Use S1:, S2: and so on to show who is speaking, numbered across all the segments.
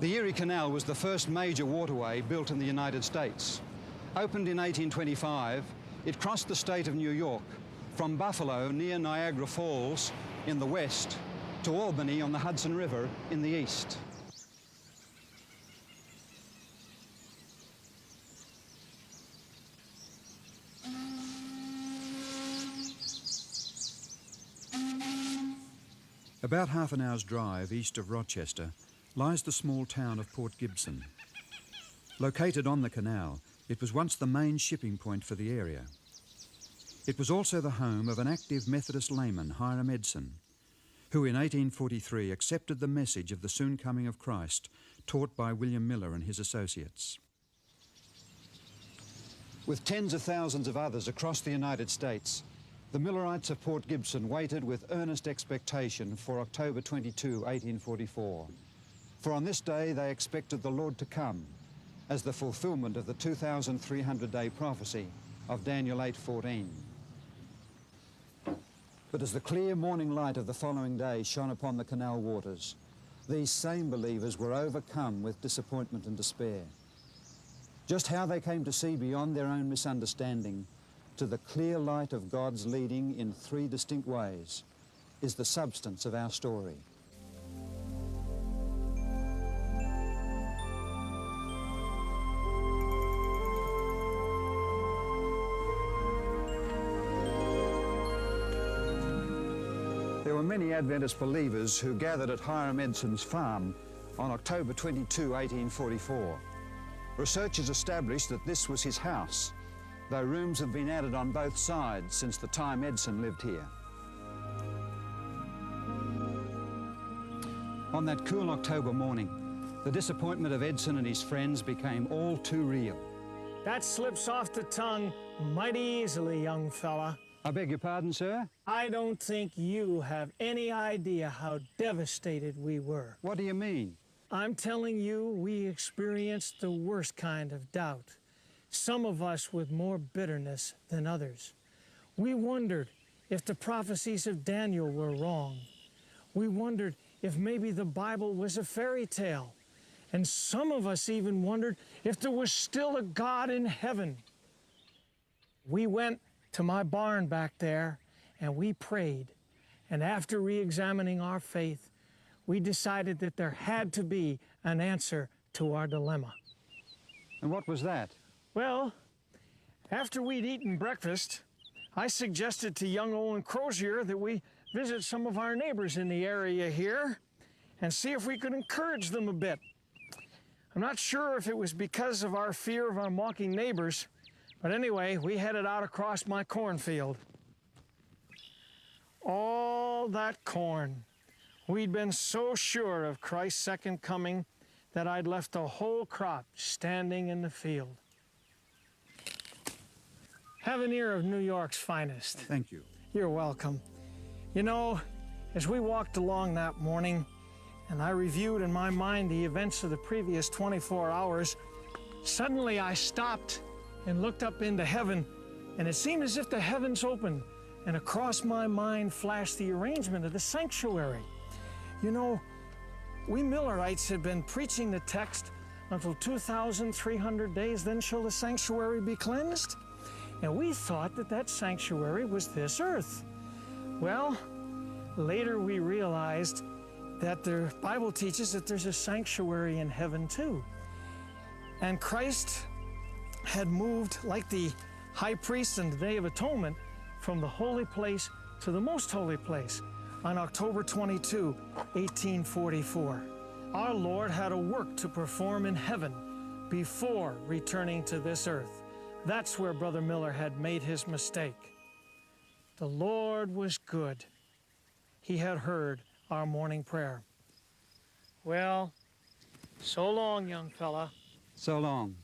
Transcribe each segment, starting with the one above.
S1: The Erie Canal was the first major waterway built in the United States. Opened in 1825, it crossed the state of New York from Buffalo near Niagara Falls in the west to Albany on the Hudson River in the east. About half an hour's drive east of Rochester lies the small town of Port Gibson. Located on the canal, it was once the main shipping point for the area. It was also the home of an active Methodist layman, Hiram Edson, who in 1843 accepted the message of the soon coming of Christ taught by William Miller and his associates. With tens of thousands of others across the United States, the Millerites of Port Gibson waited with earnest expectation for October 22, 1844. For on this day they expected the Lord to come as the fulfillment of the 2,300-day prophecy of Daniel 8:14. But as the clear morning light of the following day shone upon the canal waters, these same believers were overcome with disappointment and despair. Just how they came to see beyond their own misunderstanding to the clear light of God's leading in three distinct ways is the substance of our story. There were many Adventist believers who gathered at Hiram Edson's farm on October 22, 1844. Researchers established that this was his house, though rooms have been added on both sides since the time Edson lived here. On that cool October morning, the disappointment of Edson and his friends became all too real.
S2: That slips off the tongue mighty easily, young fella.
S1: I beg your pardon, sir?
S2: I don't think you have any idea how devastated we were.
S1: What do you mean?
S2: I'm telling you, we experienced the worst kind of doubt. Some of us with more bitterness than others. We wondered if the prophecies of Daniel were wrong. We wondered if maybe the Bible was a fairy tale. And some of us even wondered if there was still a God in heaven. We went to my barn back there and we prayed. And after re-examining our faith, we decided that there had to be an answer to our dilemma.
S1: And what was that?
S2: Well, after we'd eaten breakfast, I suggested to young Owen Crozier that we visit some of our neighbors in the area here and see if we could encourage them a bit. I'm not sure if it was because of our fear of our mocking neighbors, but anyway, we headed out across my cornfield. All that corn. We'd been so sure of Christ's second coming that I'd left the whole crop standing in the field. Have an ear of New York's finest.
S1: Thank you.
S2: You're welcome. You know, as we walked along that morning, and I reviewed in my mind the events of the previous 24 hours, suddenly I stopped and looked up into heaven, and it seemed as if the heavens opened, and across my mind flashed the arrangement of the sanctuary. You know, we Millerites had been preaching the text until 2,300 days, then shall the sanctuary be cleansed. And we thought that that sanctuary was this earth. Well, later we realized that the Bible teaches that there's a sanctuary in heaven too. And Christ had moved like the high priest in the Day of Atonement from the holy place to the most holy place on October 22, 1844. Our Lord had a work to perform in heaven before returning to this earth. That's where Brother Miller had made his mistake. The Lord was good. He had heard our morning prayer. Well, so long, young fella.
S1: So long.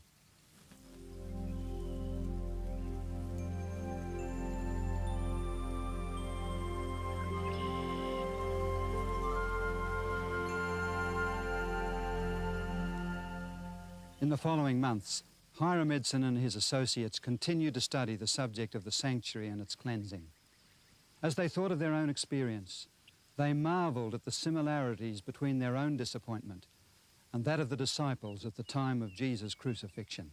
S1: In the following months, Hiram Edson and his associates continued to study the subject of the sanctuary and its cleansing. As they thought of their own experience, they marveled at the similarities between their own disappointment and that of the disciples at the time of Jesus' crucifixion.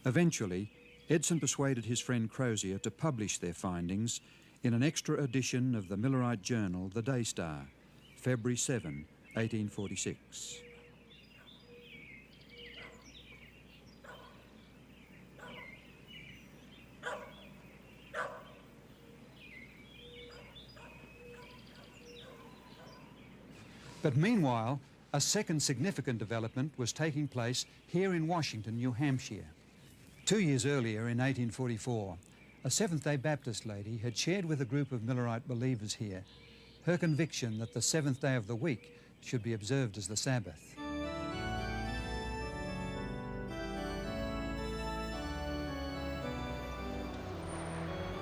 S1: Eventually, Edson persuaded his friend Crozier to publish their findings in an extra edition of the Millerite journal, The Day Star, February 7, 1846. But meanwhile, a second significant development was taking place here in Washington, New Hampshire. 2 years earlier, in 1844, a Seventh-day Baptist lady had shared with a group of Millerite believers here her conviction that the seventh day of the week should be observed as the Sabbath.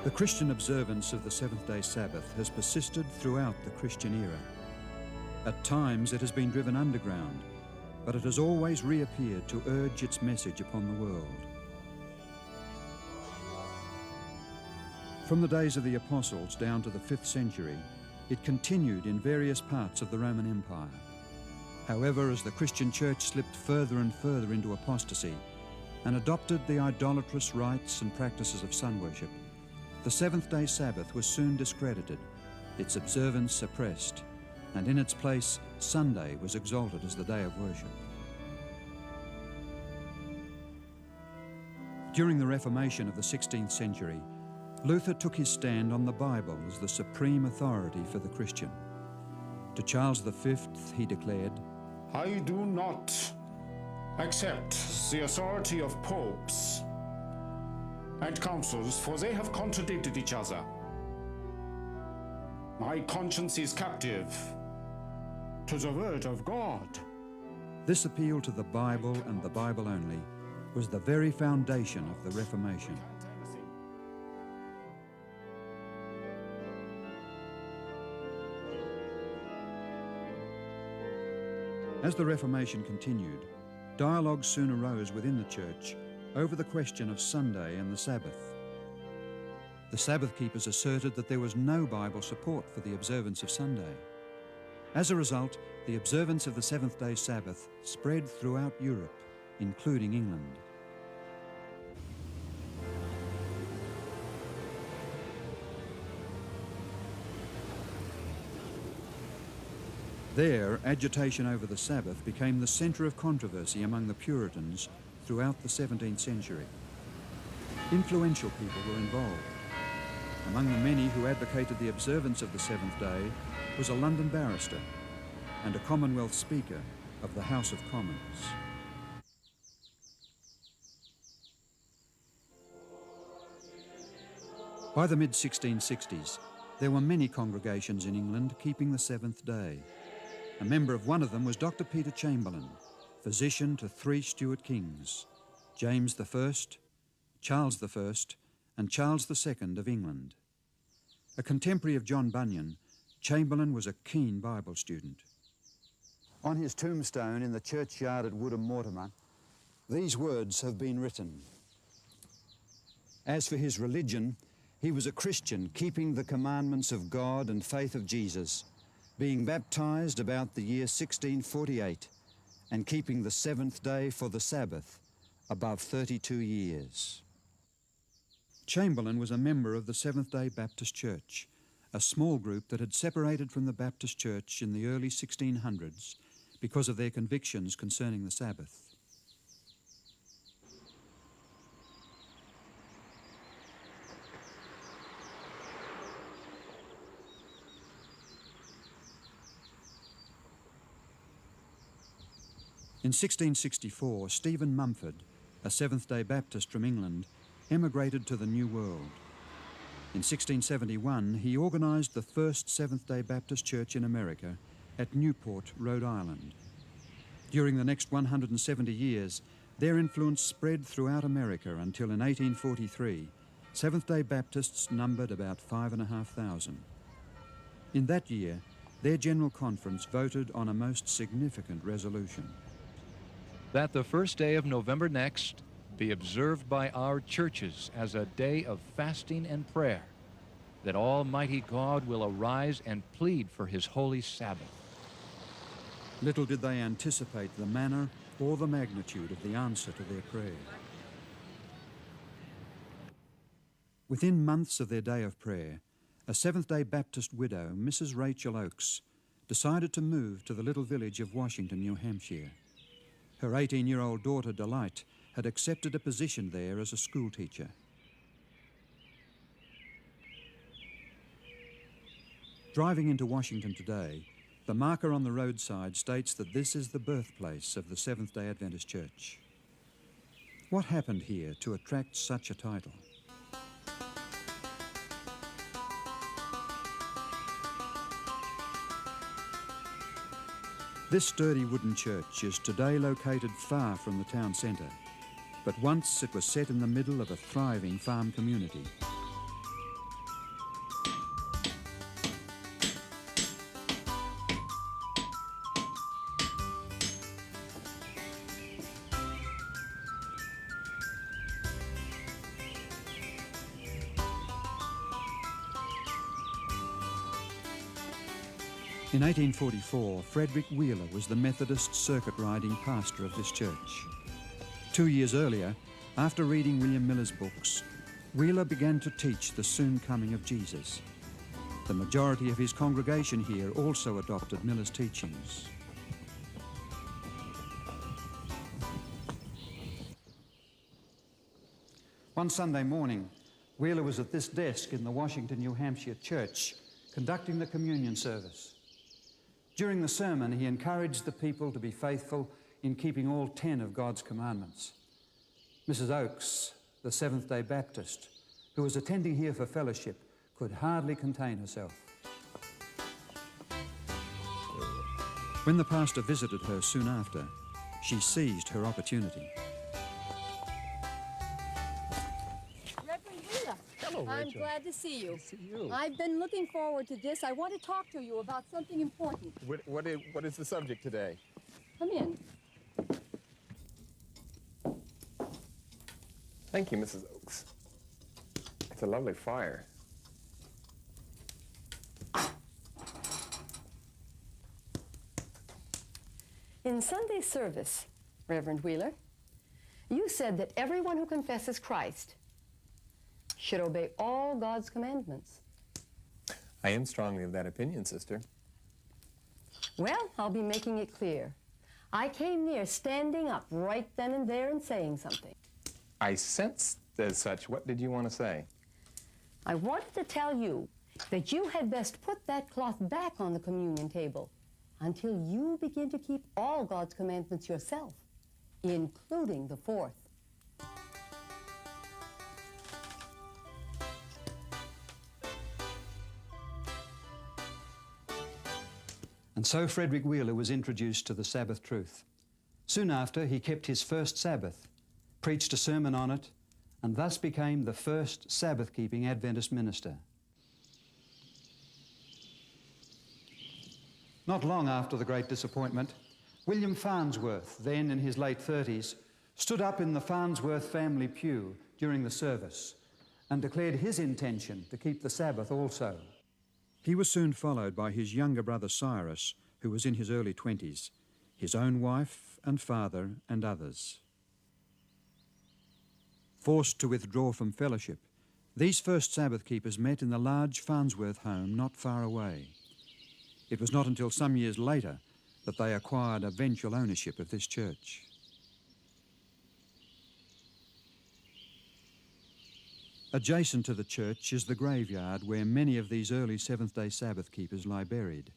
S1: The Christian observance of the seventh-day Sabbath has persisted throughout the Christian era. At times it has been driven underground, but it has always reappeared to urge its message upon the world. From the days of the Apostles down to the 5th century, it continued in various parts of the Roman Empire. However, as the Christian Church slipped further and further into apostasy and adopted the idolatrous rites and practices of sun worship, the seventh-day Sabbath was soon discredited, its observance suppressed, and in its place, Sunday was exalted as the day of worship. During the Reformation of the 16th century, Luther took his stand on the Bible as the supreme authority for the Christian. To Charles V, he declared,
S3: "I do not accept the authority of popes and councils, for they have contradicted each other. My conscience is captive to the word of God."
S1: This appeal to the Bible and the Bible only was the very foundation of the Reformation. As the Reformation continued, dialogue soon arose within the Church over the question of Sunday and the Sabbath. The Sabbath keepers asserted that there was no Bible support for the observance of Sunday. As a result, the observance of the seventh-day Sabbath spread throughout Europe, including England. There, agitation over the Sabbath became the centre of controversy among the Puritans throughout the 17th century. Influential people were involved. Among the many who advocated the observance of the seventh day was a London barrister and a Commonwealth Speaker of the House of Commons. By the mid-1660s, there were many congregations in England keeping the seventh day. A member of one of them was Dr. Peter Chamberlain, physician to 3 Stuart kings, James I, Charles I, and Charles II of England. A contemporary of John Bunyan, Chamberlain was a keen Bible student. On his tombstone in the churchyard at Woodham Mortimer, these words have been written. As for his religion, he was a Christian, keeping the commandments of God and faith of Jesus, being baptized about the year 1648, and keeping the seventh day for the Sabbath above 32 years. Chamberlain was a member of the Seventh-day Baptist Church, a small group that had separated from the Baptist Church in the early 1600s because of their convictions concerning the Sabbath. In 1664, Stephen Mumford, a Seventh-day Baptist from England, emigrated to the New World. In 1671, he organised the first Seventh-day Baptist Church in America at Newport, Rhode Island. During the next 170 years, their influence spread throughout America until in 1843, Seventh-day Baptists numbered about 5,500. In that year, their General Conference voted on a most significant resolution.
S4: That the first day of November next be observed by our churches as a day of fasting and prayer, that Almighty God will arise and plead for his holy Sabbath.
S1: Little did they anticipate the manner or the magnitude of the answer to their prayer. Within months of their day of prayer, a Seventh-day Baptist widow, Mrs. Rachel Oakes, decided to move to the little village of Washington, New Hampshire. Her 18-year-old daughter, Delight, had accepted a position there as a schoolteacher. Driving into Washington today, the marker on the roadside states that this is the birthplace of the Seventh-day Adventist Church. What happened here to attract such a title? This sturdy wooden church is today located far from the town centre, but once it was set in the middle of a thriving farm community. In 1844, Frederick Wheeler was the Methodist circuit-riding pastor of this church. 2 years earlier, after reading William Miller's books, Wheeler began to teach the soon coming of Jesus. The majority of his congregation here also adopted Miller's teachings. One Sunday morning, Wheeler was at this desk in the Washington, New Hampshire church, conducting the communion service. During the sermon, he encouraged the people to be faithful in keeping all 10 of God's commandments. Mrs. Oakes, the Seventh-day Baptist, who was attending here for fellowship, could hardly contain herself. When the pastor visited her soon after, she seized her opportunity.
S5: I'm glad to see you. I've been looking forward to this. I want to talk to you about something important.
S6: What is the subject today?
S5: Come in.
S6: Thank you, Mrs. Oakes. It's a lovely fire.
S5: In Sunday service, Reverend Wheeler, you said that everyone who confesses Christ should obey all God's commandments.
S6: I am strongly of that opinion, sister.
S5: Well, I'll be making it clear. I came near standing up right then and there and saying something.
S6: I sensed as such. What did you want to say?
S5: I wanted to tell you that you had best put that cloth back on the communion table until you begin to keep all God's commandments yourself, including the fourth.
S1: And so Frederick Wheeler was introduced to the Sabbath truth. Soon after, he kept his first Sabbath, preached a sermon on it, and thus became the first Sabbath-keeping Adventist minister. Not long after the Great Disappointment, William Farnsworth, then in his late 30s, stood up in the Farnsworth family pew during the service and declared his intention to keep the Sabbath also. He was soon followed by his younger brother Cyrus, who was in his early 20s, his own wife and father and others. Forced to withdraw from fellowship, these first Sabbath keepers met in the large Farnsworth home not far away. It was not until some years later that they acquired eventual ownership of this church. Adjacent to the church is the graveyard where many of these early Seventh-day Sabbath keepers lie buried.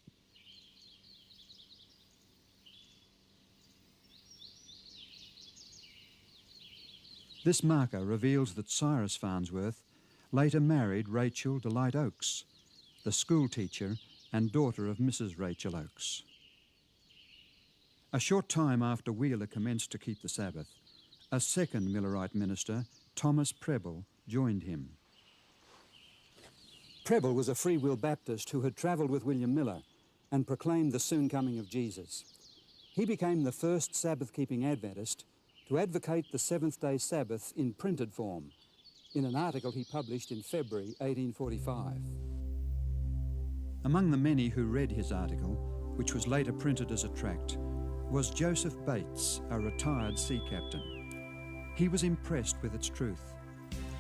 S1: This marker reveals that Cyrus Farnsworth later married Rachel Delight Oakes, the school teacher and daughter of Mrs. Rachel Oakes. A short time after Wheeler commenced to keep the Sabbath, a second Millerite minister, Thomas Preble, joined him. Preble was a Free Will Baptist who had travelled with William Miller and proclaimed the soon coming of Jesus. He became the first Sabbath-keeping Adventist to advocate the Seventh-day Sabbath in printed form in an article he published in February 1845. Among the many who read his article which was later printed as a tract, was Joseph Bates, a retired sea captain. He was impressed with its truth.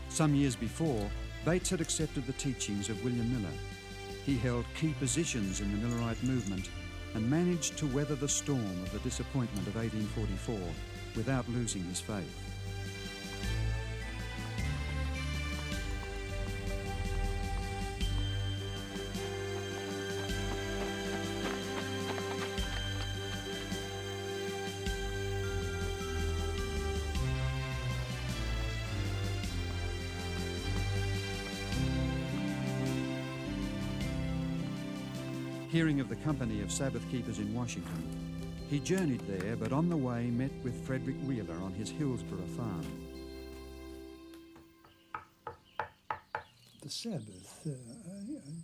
S1: Some years before, Bates had accepted the teachings of William Miller. He held key positions in the Millerite movement and managed to weather the storm of the disappointment of 1844 without losing his faith. Hearing of the company of Sabbath keepers in Washington, he journeyed there, but on the way met with Frederick Wheeler on his Hillsborough farm.
S7: The Sabbath, I'm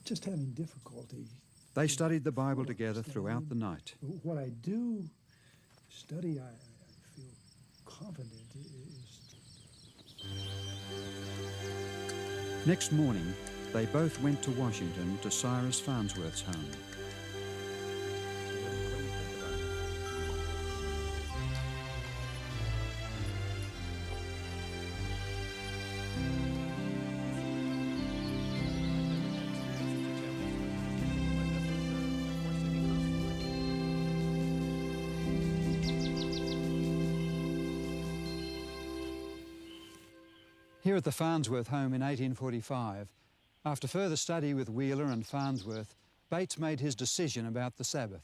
S7: just having difficulty.
S1: They studied the Bible together throughout the night.
S7: What I do study, I feel confident is...
S1: Next morning, they both went to Washington to Cyrus Farnsworth's home. Here at the Farnsworth home in 1845, after further study with Wheeler and Farnsworth, Bates made his decision about the Sabbath.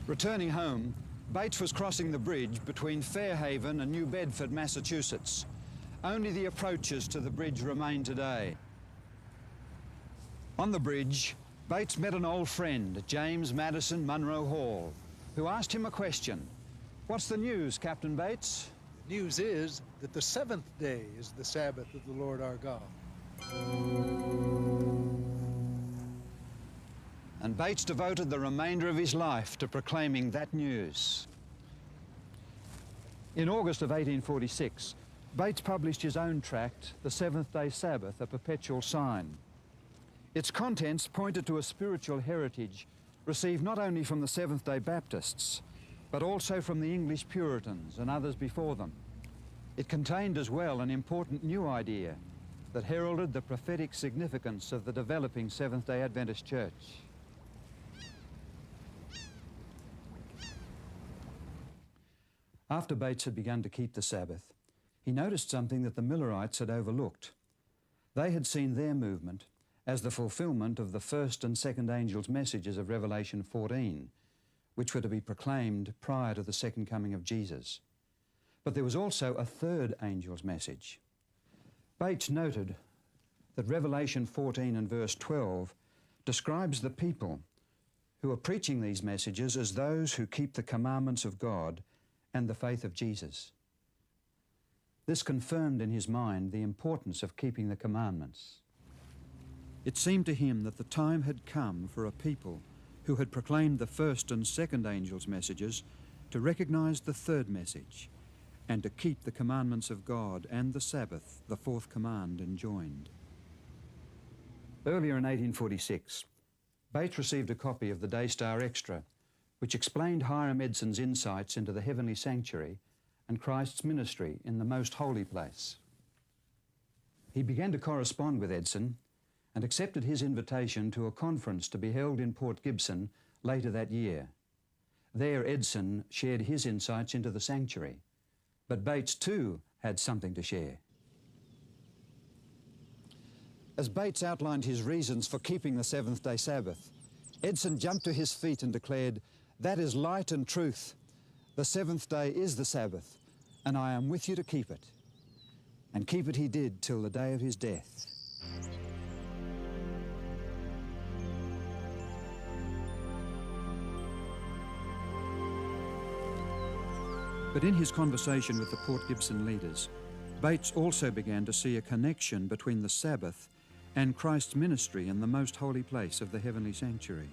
S1: Returning home, Bates was crossing the bridge between Fairhaven and New Bedford, Massachusetts. Only the approaches to the bridge remain today. On the bridge, Bates met an old friend, James Madison Munro Hall, who asked him a question. "What's the news, Captain Bates?"
S8: News is that the seventh day is the Sabbath of the Lord our God.
S1: And Bates devoted the remainder of his life to proclaiming that news. In August of 1846, Bates published his own tract, The Seventh-day Sabbath, a Perpetual Sign. Its contents pointed to a spiritual heritage received not only from the Seventh-day Baptists, but also from the English Puritans and others before them. It contained as well an important new idea that heralded the prophetic significance of the developing Seventh-day Adventist Church. After Bates had begun to keep the Sabbath, he noticed something that the Millerites had overlooked. They had seen their movement as the fulfillment of the first and second angels' messages of Revelation 14, which were to be proclaimed prior to the second coming of Jesus. But there was also a third angel's message. Bates noted that Revelation 14 and verse 12 describes the people who are preaching these messages as those who keep the commandments of God and the faith of Jesus. This confirmed in his mind the importance of keeping the commandments. It seemed to him that the time had come for a people who had proclaimed the first and second angels' messages to recognize the third message and to keep the commandments of God and the Sabbath, the fourth command, enjoined. Earlier in 1846, Bates received a copy of the Daystar Extra, which explained Hiram Edson's insights into the heavenly sanctuary and Christ's ministry in the most holy place. He began to correspond with Edson and accepted his invitation to a conference to be held in Port Gibson later that year. There, Edson shared his insights into the sanctuary, but Bates too had something to share. As Bates outlined his reasons for keeping the seventh-day Sabbath, Edson jumped to his feet and declared, "That is light and truth. The seventh day is the Sabbath, and I am with you to keep it." And keep it he did till the day of his death. But in his conversation with the Port Gibson leaders, Bates also began to see a connection between the Sabbath and Christ's ministry in the most holy place of the heavenly sanctuary.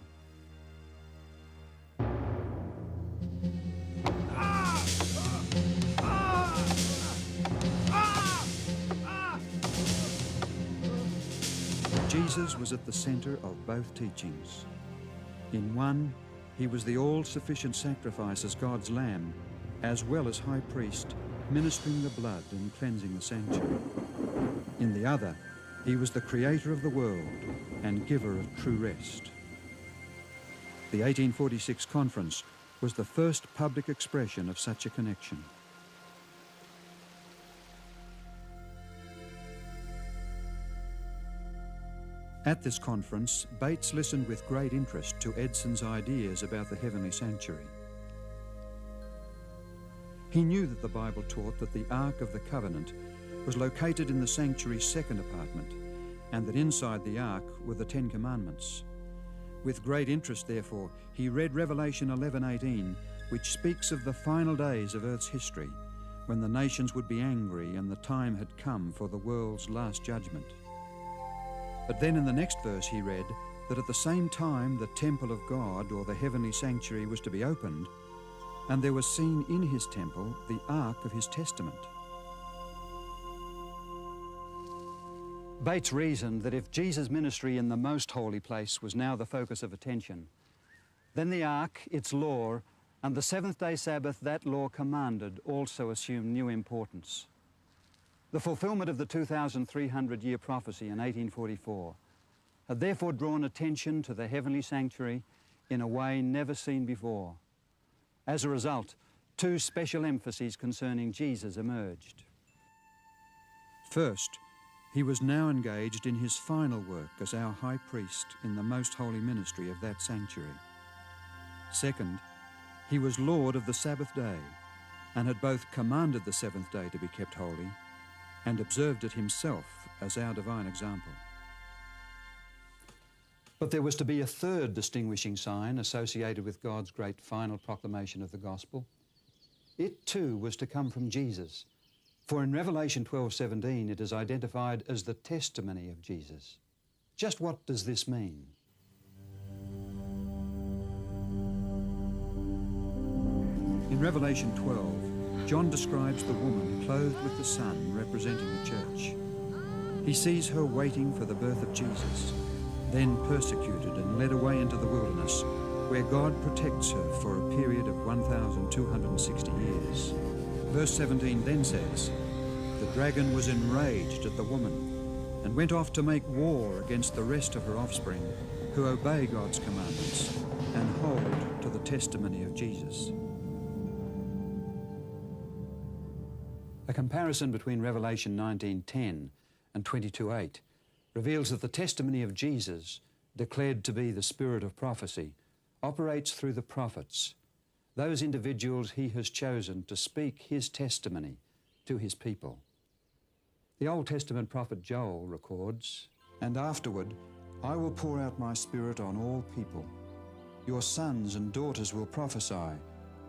S1: Jesus was at the centre of both teachings. In one, he was the all-sufficient sacrifice as God's Lamb, as well as High Priest, ministering the blood and cleansing the sanctuary. In the other, he was the creator of the world and giver of true rest. The 1846 conference was the first public expression of such a connection. At this conference, Bates listened with great interest to Edson's ideas about the heavenly sanctuary. He knew that the Bible taught that the Ark of the Covenant was located in the sanctuary's second apartment, and that inside the Ark were the Ten Commandments. With great interest, therefore, he read Revelation 11:18, which speaks of the final days of Earth's history, when the nations would be angry and the time had come for the world's last judgment. But then in the next verse he read that at the same time the temple of God, or the heavenly sanctuary, was to be opened, and there was seen in his temple the ark of his testament. Bates reasoned that if Jesus' ministry in the most holy place was now the focus of attention, then the ark, its law, and the seventh-day Sabbath that law commanded also assumed new importance. The fulfillment of the 2,300-year prophecy in 1844 had therefore drawn attention to the heavenly sanctuary in a way never seen before. As a result, two special emphases concerning Jesus emerged. First, he was now engaged in his final work as our high priest in the most holy ministry of that sanctuary. Second, he was Lord of the Sabbath day and had both commanded the seventh day to be kept holy and observed it himself as our divine example. But there was to be a third distinguishing sign associated with God's great final proclamation of the gospel. It too was to come from Jesus, for in Revelation 12:17 it is identified as the testimony of Jesus. Just what does this mean? In Revelation 12, John describes the woman clothed with the sun representing the church. He sees her waiting for the birth of Jesus, then persecuted and led away into the wilderness, where God protects her for a period of 1,260 years. Verse 17 then says, "The dragon was enraged at the woman and went off to make war against the rest of her offspring, who obey God's commandments and hold to the testimony of Jesus." A comparison between Revelation 19:10 and 22:8 reveals that the testimony of Jesus, declared to be the spirit of prophecy, operates through the prophets, those individuals he has chosen to speak his testimony to his people. The Old Testament prophet Joel records, "And afterward I will pour out my spirit on all people. Your sons and daughters will prophesy,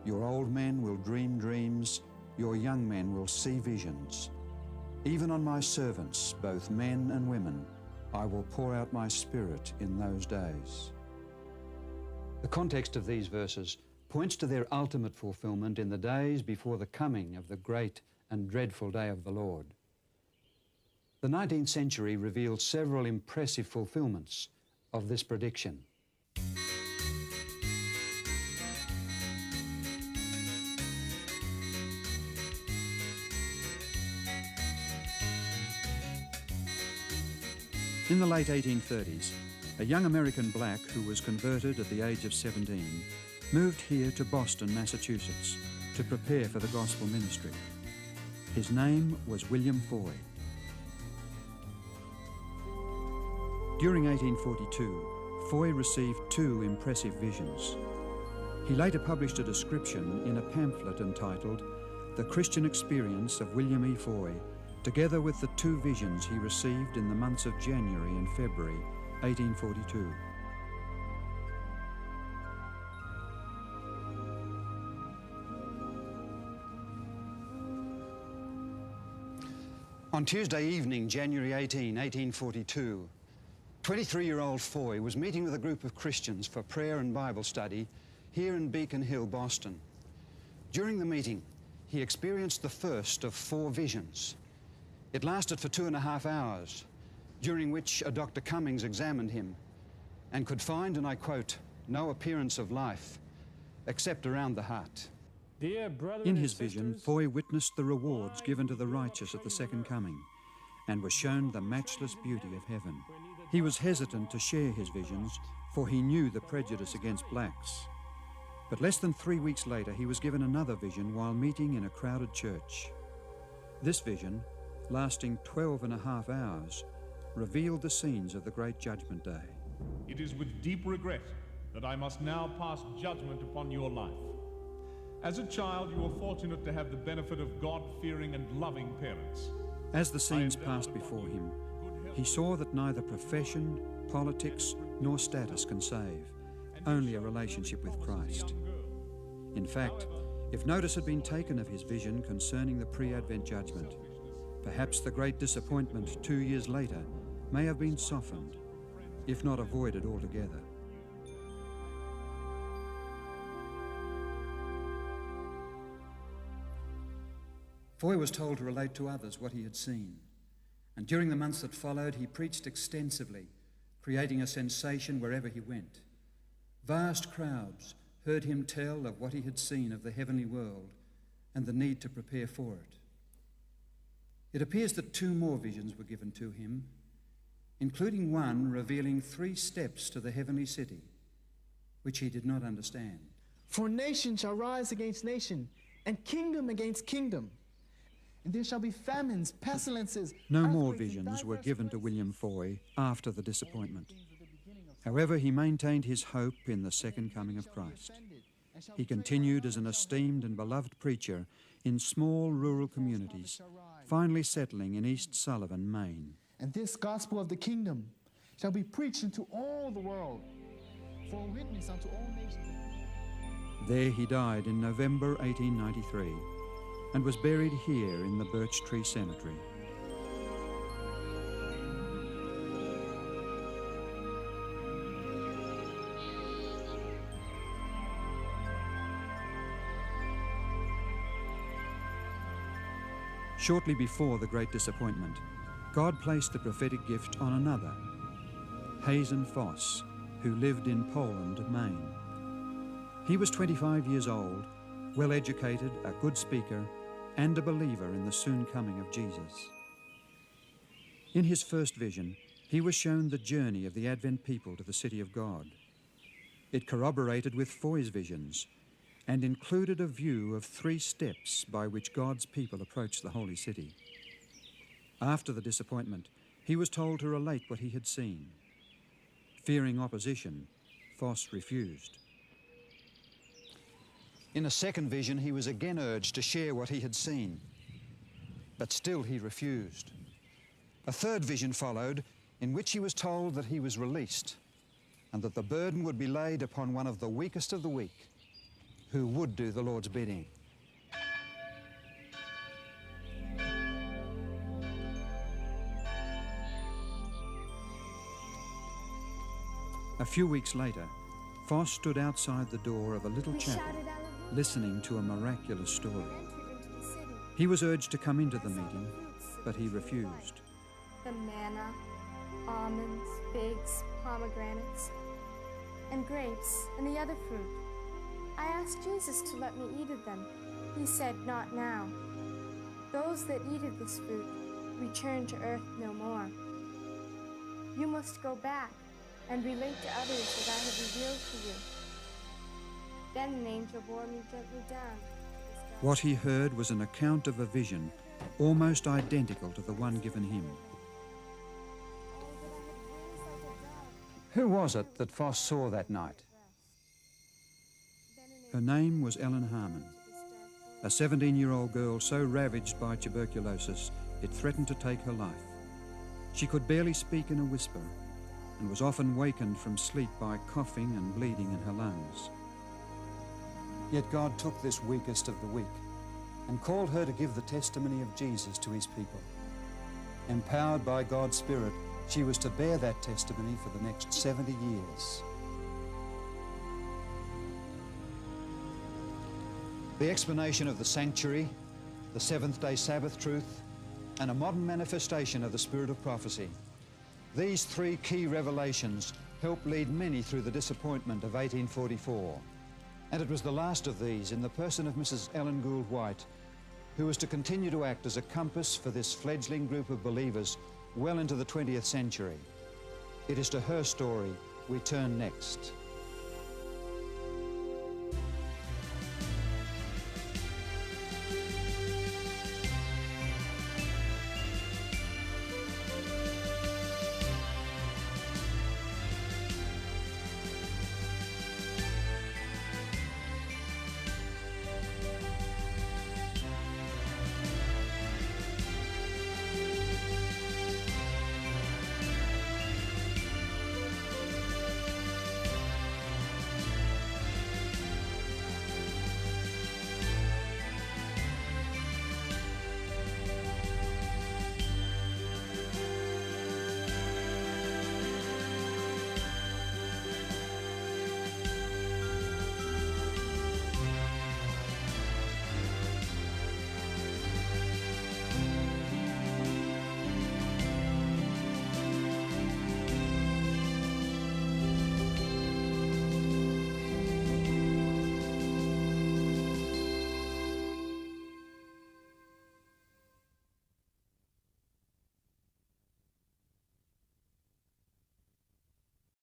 S1: your old men will dream dreams, your young men will see visions. Even on my servants, both men and women, I will pour out my spirit in those days." The context of these verses points to their ultimate fulfillment in the days before the coming of the great and dreadful day of the Lord. The 19th century reveals several impressive fulfillments of this prediction. In the late 1830s, a young American black who was converted at the age of 17 moved here to Boston, Massachusetts, to prepare for the gospel ministry. His name was William Foy. During 1842, Foy received two impressive visions. He later published a description in a pamphlet entitled "The Christian Experience of William E. Foy," together with the two visions he received in the months of January and February 1842. On Tuesday evening, January 18, 1842, 23-year-old Foy was meeting with a group of Christians for prayer and Bible study here in Beacon Hill, Boston. During the meeting, he experienced the first of 4 visions. It lasted for 2.5 hours, during which a Dr. Cummings examined him and could find, and I quote, "no appearance of life except around the heart." In his vision, Foy witnessed the rewards given to the righteous at the second coming and was shown the matchless beauty of heaven. He was hesitant to share his visions, for he knew the prejudice against blacks. But less than 3 weeks later, he was given another vision while meeting in a crowded church. This vision, lasting 12.5 hours, revealed the scenes of the Great Judgment Day.
S9: It is with deep regret that I must now pass judgment upon your life. As a child, you were fortunate to have the benefit of God-fearing and loving parents.
S1: As the scenes passed before him, he saw that neither profession, politics, nor status can save, only a relationship with Christ. In fact, if notice had been taken of his vision concerning the pre-Advent judgment, perhaps the great disappointment 2 years later may have been softened, if not avoided altogether. Foy was told to relate to others what he had seen, and during the months that followed, he preached extensively, creating a sensation wherever he went. Vast crowds heard him tell of what he had seen of the heavenly world and the need to prepare for it. It appears that 2 more visions were given to him, including one revealing 3 steps to the heavenly city, which he did not understand.
S10: For nation shall rise against nation, and kingdom against kingdom. And there shall be famines, pestilences.
S1: No more visions were given to William Foy after the disappointment. However, he maintained his hope in the second coming of Christ. He continued as an esteemed and beloved preacher in small rural communities, finally settling in East Sullivan, Maine.
S10: And this gospel of the kingdom shall be preached into all the world, for a witness unto all nations.
S1: There he died in November 1893 and was buried here in the Birch Tree Cemetery. Shortly before the Great Disappointment, God placed the prophetic gift on another, Hazen Foss, who lived in Poland, Maine. He was 25 years old, well-educated, a good speaker, and a believer in the soon coming of Jesus. In his first vision, he was shown the journey of the Advent people to the city of God. It corroborated with Foy's visions and included a view of 3 steps by which God's people approach the holy city. After the disappointment, he was told to relate what he had seen. Fearing opposition, Foss refused. In a second vision, he was again urged to share what he had seen, but still he refused. A third vision followed, in which he was told that he was released and that the burden would be laid upon one of the weakest of the weak, who would do the Lord's bidding. A few weeks later, Foss stood outside the door of a little chapel, listening to a miraculous story. He was urged to come into the meeting, but he refused.
S11: The manna, almonds, figs, pomegranates, and grapes, and the other fruit. I asked Jesus to let me eat of them. He said, "Not now. Those that eat of this fruit return to earth no more. You must go back and relate to others what I have revealed to you." Then an angel bore me gently down.
S1: What he heard was an account of a vision almost identical to the one given him. Who was it that Foss saw that night? Her name was Ellen Harmon, a 17-year-old girl so ravaged by tuberculosis it threatened to take her life. She could barely speak in a whisper and was often wakened from sleep by coughing and bleeding in her lungs. Yet God took this weakest of the weak and called her to give the testimony of Jesus to his people. Empowered by God's Spirit, she was to bear that testimony for the next 70 years. The explanation of the sanctuary, the seventh-day Sabbath truth, and a modern manifestation of the spirit of prophecy These three key revelations helped lead many through the disappointment of 1844. And it was the last of these, in the person of Mrs. Ellen Gould White, who was to continue to act as a compass for this fledgling group of believers well into the 20th century. It is to her story we turn next.